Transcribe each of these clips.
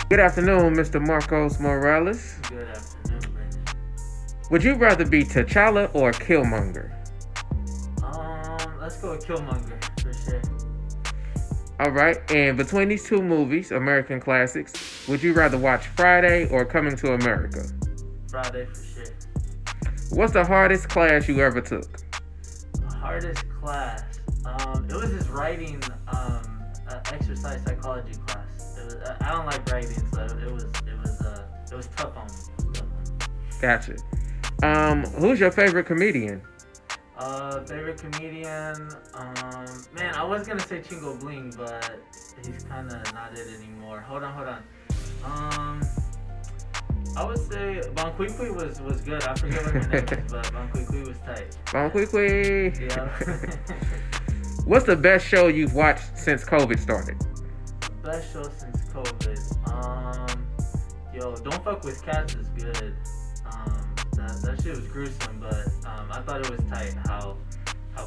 Good afternoon, Mr. Marcos Morales. Good afternoon, Brandon. Would you rather be T'Challa or Killmonger? Let's go with Killmonger for sure. All right, and between these two movies, American classics, would you rather watch Friday or Coming to America? Friday for sure. What's the hardest class you ever took? Hardest class. It was this writing exercise psychology class. I don't like writing, so it was tough on me. Gotcha. Who's your favorite comedian? Favorite comedian. Man, I was gonna say Chingo Bling, but he's kind of not it anymore. Hold on. I would say Bon Qui was good. I forget what her name is, but Bon Qui was tight. Bon Qui. Yeah. What's the best show you've watched since COVID started? Best show since COVID. Don't Fuck with Cats is good. That shit was gruesome, but I thought it was tight how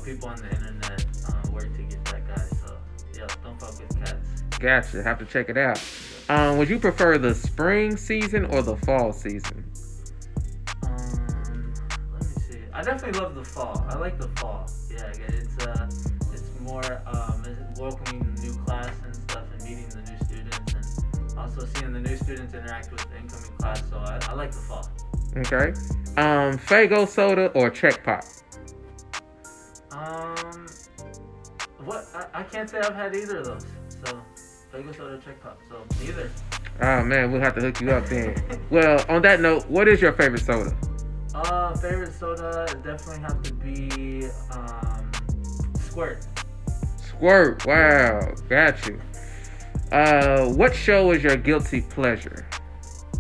people on the internet work to get that guy. So yeah, Don't Fuck with Cats. Gotcha. Have to check it out. Would you prefer the spring season or the fall season? Let me see. I definitely love the fall. I like the fall. Yeah, it's more welcoming the new class and stuff, and meeting the new students, and also seeing the new students interact with the incoming class. So I like the fall. Okay. Faygo soda or Czech Pop? What? I can't say I've had either of those. So Faygo soda, Czech Pop. So neither. Oh man, we'll have to hook you up then. Well, on that note, what is your favorite soda? Favorite soda definitely have to be Squirt. Squirt. Wow, got you. What show is your guilty pleasure?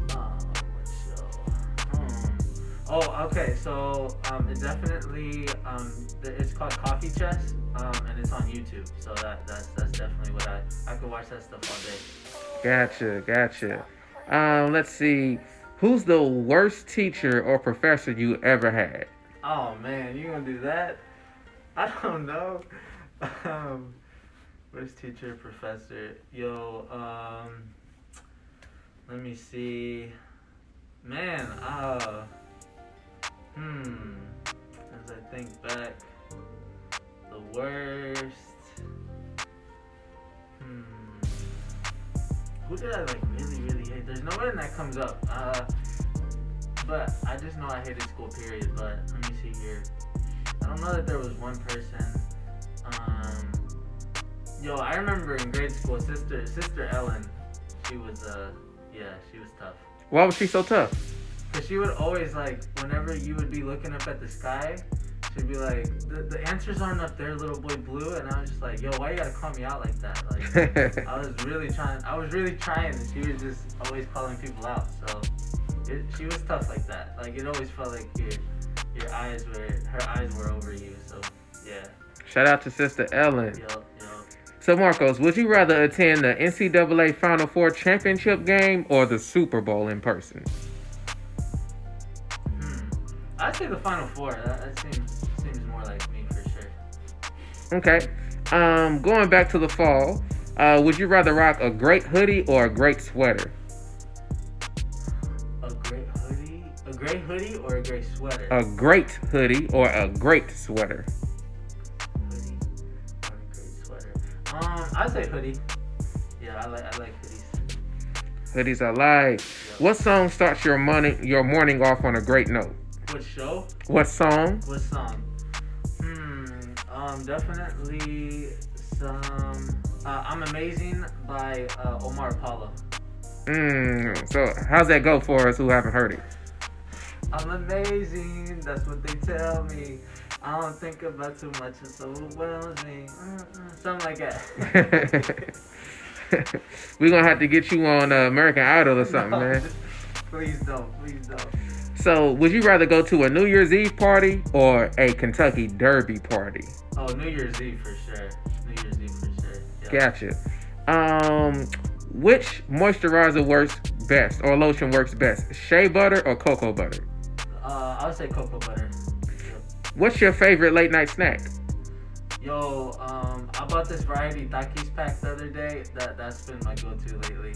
What show? Oh, okay. So it definitely it's called Coffee Chess, and it's on YouTube. So that's definitely what I could watch that stuff all day. Gotcha. Let's see. Who's the worst teacher or professor you ever had? Oh man, you gonna do that? I don't know. Worst teacher, professor. Let me see. Man, as I think back, the worst. Who did I really hate? There's no one that comes up. But I just know I hated school, period. But let me see here. I don't know that there was one person. I remember in grade school, Sister Ellen. She was tough. Why was she so tough? Cause she would always, like, whenever you would be looking up at the sky, she'd be like, the answers aren't up there, little boy blue. And I was just like, yo, why you gotta call me out like that? Like, I was really trying, and she was just always calling people out. So she was tough like that. Like, it always felt like her eyes were over you. So yeah. Shout out to Sister Ellen. Yup. So Marcos, would you rather attend the NCAA Final Four championship game or the Super Bowl in person? I'd say the Final Four. That seems more like me for sure. Okay. Going back to the fall, would you rather rock a great hoodie or a great sweater? A great hoodie or a great sweater? A great hoodie or a great sweater? Hoodie or a great sweater? I'd say hoodie. Yeah, I like hoodies. Hoodies I like. Yep. What song starts your morning off on a great note? What show? What song? What song? Definitely some. I'm Amazing by Omar Apollo. So how's that go for us who haven't heard it? I'm amazing, that's what they tell me. I don't think about too much, it so overwhelms me. Something like that. We're gonna have to get you on American Idol or something, man. Please don't. So, would you rather go to a New Year's Eve party or a Kentucky Derby party? Oh, New Year's Eve for sure. Yeah. Gotcha. Which moisturizer works best or lotion works best? Shea butter or cocoa butter? I would say cocoa butter. What's your favorite late night snack? I've bought this variety Takis pack the other day. That's been my go-to lately.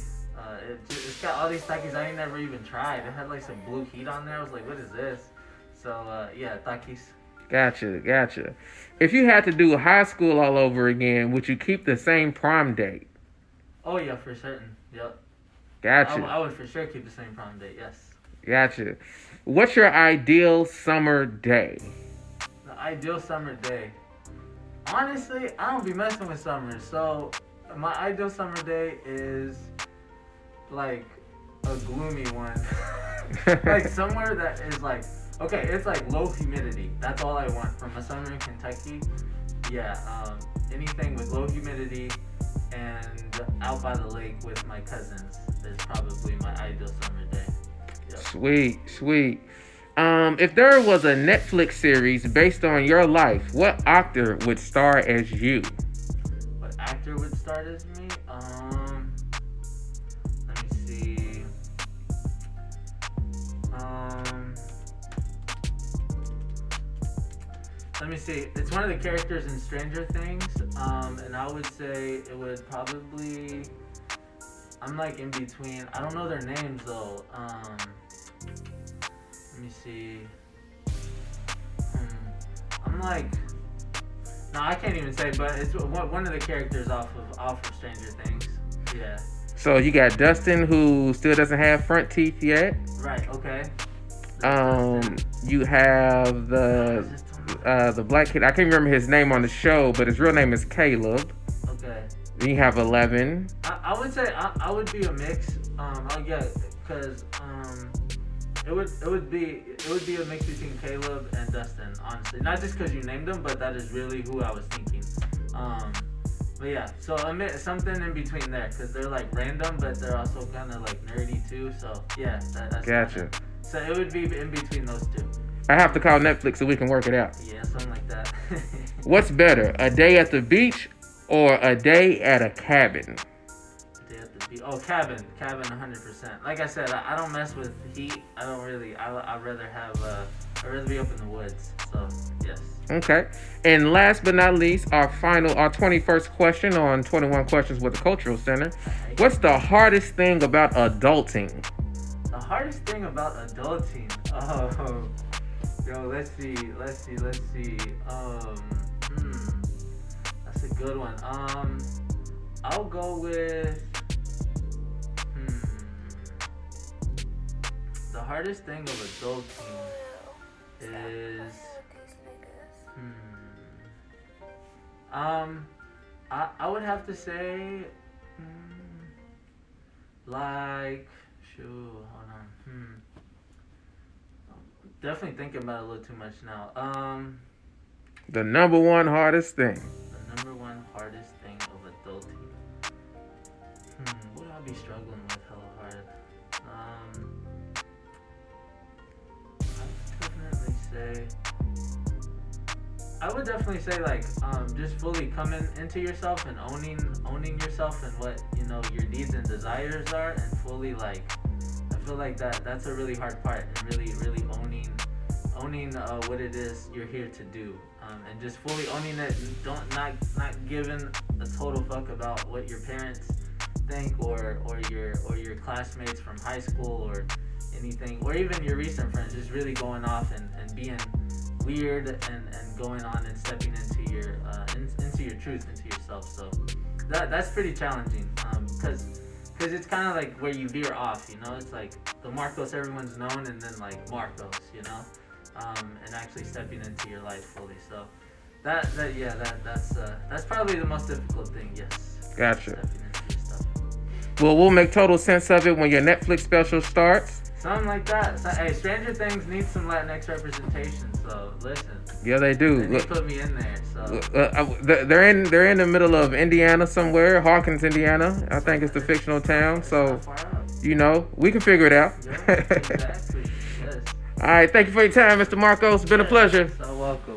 It's got all these Takis I ain't never even tried. It had like some blue heat on there. I was like, what is this? So yeah, Takis. Gotcha. If you had to do high school all over again, would you keep the same prom date? Oh yeah, for certain. Yep. Gotcha. I would for sure keep the same prom date. Yes. Gotcha. What's your ideal summer day? The ideal summer day. Honestly, I don't be messing with summer. So my ideal summer day is like a gloomy one. Like somewhere that is like, okay, it's like low humidity. That's all I want from a summer in Kentucky. Yeah, anything with low humidity and out by the lake with my cousins is probably my ideal summer day. Yep. Sweet. If there was a Netflix series based on your life, what actor would star as you? What actor would star as me? Let me see. Let me see. It's one of the characters in Stranger Things, and I would say it would probably. I'm like in between. I don't know their names though. Let me see. I'm like. No, I can't even say, but it's one of the characters off of Stranger Things. Yeah. So you got Dustin, who still doesn't have front teeth yet. Right. Okay. You have the black kid. I can't remember his name on the show, but his real name is Caleb. Okay. Then you have 11. I would say I would be a mix. Because it would be a mix between Caleb and Dustin. Honestly, not just because you named them, but that is really who I was thinking. But yeah, so something in between there, because they're like random, but they're also kind of like nerdy too. So yeah, that's Gotcha. So it would be in between those two. I have to call Netflix so we can work it out. Yeah, something like that. What's better, a day at the beach or a day at a cabin? Day at the beach. Oh, cabin, 100%. Like I said, I don't mess with heat. I don't really. I'd rather be up in the woods. So yes. Okay. And last but not least, our 21st question on 21 Questions with the Cultural Center. What's the hardest thing about adulting? The hardest thing about adulting? Oh, yo, let's see. That's a good one. I'll go with, the hardest thing of adulting is, I would have to say, like, hold on. Definitely thinking about it a little too much now. The number one hardest thing. The number one hardest thing of adulting. What would I be struggling with hella hard? I would definitely say like just fully coming into yourself and owning yourself and what your needs and desires are, and fully like I feel like that's a really hard part, and really owning what it is you're here to do, and just fully owning it, and not giving a total fuck about what your parents think or your classmates from high school or anything, or even your recent friends, just really going off and being weird and going on and stepping into your truth, into yourself. So that's pretty challenging, because it's kind of like where you veer off, it's like the Marcos everyone's known, and then like Marcos, and actually stepping into your life fully. So that's probably the most difficult thing. Yes. Gotcha. Stepping into your stuff. Well, we'll make total sense of it when your Netflix special starts. Something like that. So, hey, Stranger Things needs some Latinx representation. So listen. Yeah, they do. They put me in there. So they're in the middle of Indiana somewhere, Hawkins, Indiana. I think it's the fictional town. So we can figure it out. Yeah, exactly. Yes. All right, thank you for your time, Mr. Marcos. It's been a pleasure. So welcome.